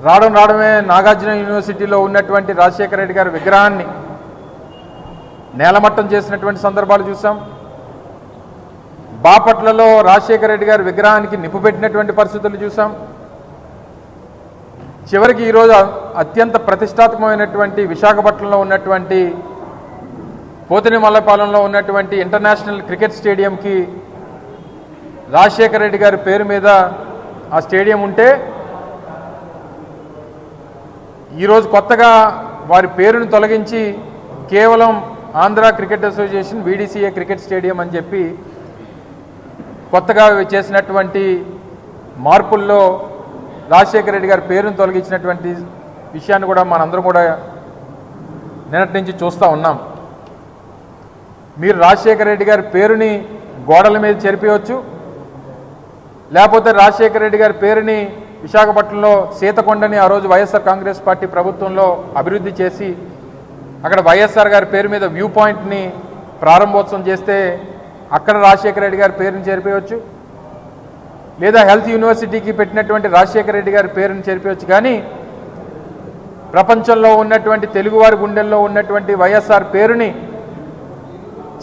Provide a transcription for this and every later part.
రావడమే నాగార్జున యూనివర్సిటీలో ఉన్నటువంటి రాజశేఖర రెడ్డి గారి విగ్రహాన్ని నేలమట్టం చేసినటువంటి సందర్భాలు చూసాం. బాపట్లలో రాజశేఖర రెడ్డి గారి విగ్రహానికి నిప్పు పెట్టినటువంటి పరిస్థితులు చూసాం. చివరికి ఈరోజు అత్యంత ప్రతిష్టాత్మకమైనటువంటి విశాఖపట్నంలో ఉన్నటువంటి పోతినిమల్లపాలెంలో ఉన్నటువంటి ఇంటర్నేషనల్ క్రికెట్ స్టేడియంకి రాజశేఖర రెడ్డి గారి పేరు మీద ఆ స్టేడియం ఉంటే ఈరోజు కొత్తగా వారి పేరును తొలగించి కేవలం Andhra cricket association VDCA cricket stadium అని చెప్పి కొత్తగా చేసినటువంటి మార్పుల్లో రాజశేఖర రెడ్డి గారి పేరును తొలగించినటువంటి విషయాన్ని కూడా మనందరం కూడా నిన్నటి నుంచి చూస్తూ ఉన్నాం. మీరు రాజశేఖర రెడ్డి గారి పేరుని గోడల మీద చెరిపేయవచ్చు, లేకపోతే రాజశేఖర రెడ్డి గారి పేరుని విశాఖపట్నంలో సీతకొండని ఆ రోజు వైఎస్ఆర్ కాంగ్రెస్ పార్టీ ప్రభుత్వంలో అభివృద్ధి చేసి అక్కడ వైఎస్ఆర్ గారి పేరు మీద వ్యూ పాయింట్ని ప్రారంభోత్సవం చేస్తే అక్కడ రాజశేఖర రెడ్డి గారి పేరుని చేరిపోయవచ్చు, లేదా హెల్త్ యూనివర్సిటీకి పెట్టినటువంటి రాజశేఖర రెడ్డి గారి పేరుని చేరిపోయవచ్చు. కానీ ప్రపంచంలో ఉన్నటువంటి తెలుగువారి గుండెల్లో ఉన్నటువంటి వైఎస్ఆర్ పేరుని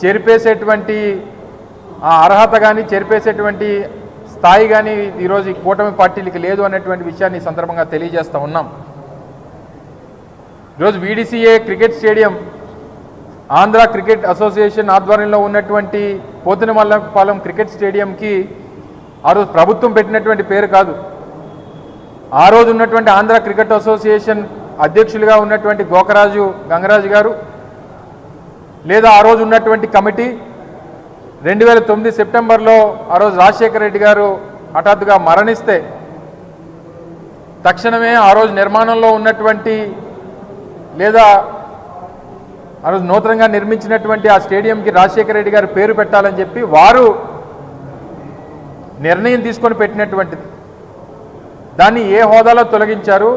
చెరిపేసేటువంటి ఆ అర్హత కానీ చెరిపేసేటువంటి స్థాయి కానీ ఈరోజు ఈ కూటమి పార్టీలకి లేదు అనేటువంటి విషయాన్ని ఈ సందర్భంగా తెలియజేస్తూ ఉన్నాం. ఈరోజు VDCA cricket stadium Andhra cricket association ఆధ్వర్యంలో ఉన్నటువంటి పోతినిమల్లపాలెం క్రికెట్ స్టేడియంకి ఆ రోజు ప్రభుత్వం పెట్టినటువంటి పేరు కాదు. ఆ రోజు ఉన్నటువంటి ఆంధ్ర క్రికెట్ అసోసియేషన్ అధ్యక్షులుగా ఉన్నటువంటి గోకరాజు గంగరాజు గారు, లేదా ఆ రోజు ఉన్నటువంటి కమిటీ 2009 సెప్టెంబర్లో ఆ రోజు రాజశేఖర రెడ్డి గారు హఠాత్తుగా మరణిస్తే తక్షణమే ఆ రోజు నిర్మాణంలో ఉన్నటువంటి లేదా ఆ రోజు నూతనంగా నిర్మించినటువంటి ఆ స్టేడియంకి రాజశేఖర రెడ్డి గారి పేరు పెట్టాలని చెప్పి వారు నిర్ణయం తీసుకొని పెట్టినటువంటిది. దాన్ని ఏ హోదాలో తొలగించారు,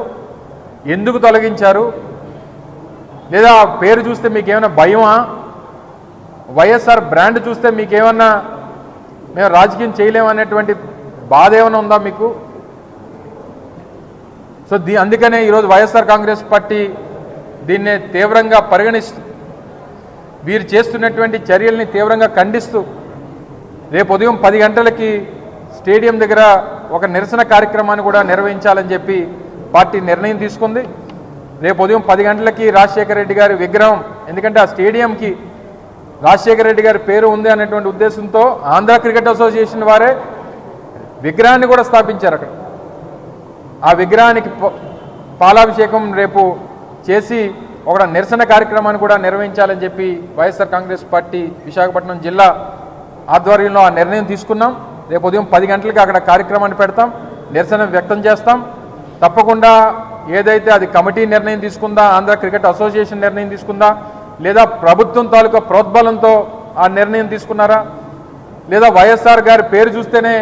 ఎందుకు తొలగించారు, లేదా పేరు చూస్తే మీకేమైనా భయమా, వైఎస్ఆర్ బ్రాండ్ చూస్తే మీకేమన్నా మేము రాజకీయం చేయలేమనేటువంటి బాధ ఏమైనా ఉందా మీకు? సో అందుకనే ఈరోజు వైఎస్ఆర్ కాంగ్రెస్ పార్టీ దీన్నే తీవ్రంగా పరిగణిస్తూ వీరు చేస్తున్నటువంటి చర్యల్ని తీవ్రంగా ఖండిస్తూ రేపు ఉదయం 10 గంటలకి స్టేడియం దగ్గర ఒక నిరసన కార్యక్రమాన్ని కూడా నిర్వహించాలని చెప్పి పార్టీ నిర్ణయం తీసుకుంది. రేపు ఉదయం 10 గంటలకి రాజశేఖర రెడ్డి గారి విగ్రహం, ఎందుకంటే ఆ స్టేడియంకి రాజశేఖర రెడ్డి గారి పేరు ఉంది అనేటువంటి ఉద్దేశంతో ఆంధ్ర క్రికెట్ అసోసియేషన్ వారే విగ్రహాన్ని కూడా స్థాపించారు. అక్కడ ఆ విగ్రహానికి పాలాభిషేకం రేపు చేసి ఒక నిరసన కార్యక్రమాన్ని కూడా నిర్వహించాలని చెప్పి వైఎస్ఆర్ కాంగ్రెస్ పార్టీ విశాఖపట్నం జిల్లా ఆధ్వర్యంలో ఆ నిర్ణయం తీసుకున్నాం. రేపు ఉదయం 10 గంటలకి అక్కడ కార్యక్రమాన్ని పెడతాం, నిరసన వ్యక్తం చేస్తాం. తప్పకుండా ఏదైతే అది కమిటీ నిర్ణయం తీసుకుందా, ఆంధ్ర క్రికెట్ అసోసియేషన్ నిర్ణయం తీసుకుందా, లేదా ప్రభుత్వం తాలూకా ప్రోద్బలంతో ఆ నిర్ణయం తీసుకున్నారా, లేదా వైఎస్ఆర్ గారి పేరు చూస్తేనే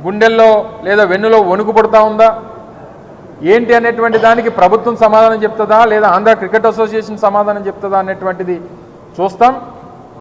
గుండెల్లో లేదా వెన్నులో వణుకు పడుతూ ఉందా, ఏంటి అనేటువంటి దానికి ప్రభుత్వం సమాధానం చెప్తుందా లేదా ఆంధ్ర క్రికెట్ అసోసియేషన్ సమాధానం చెప్తుందా అనేటువంటిది చూస్తాం.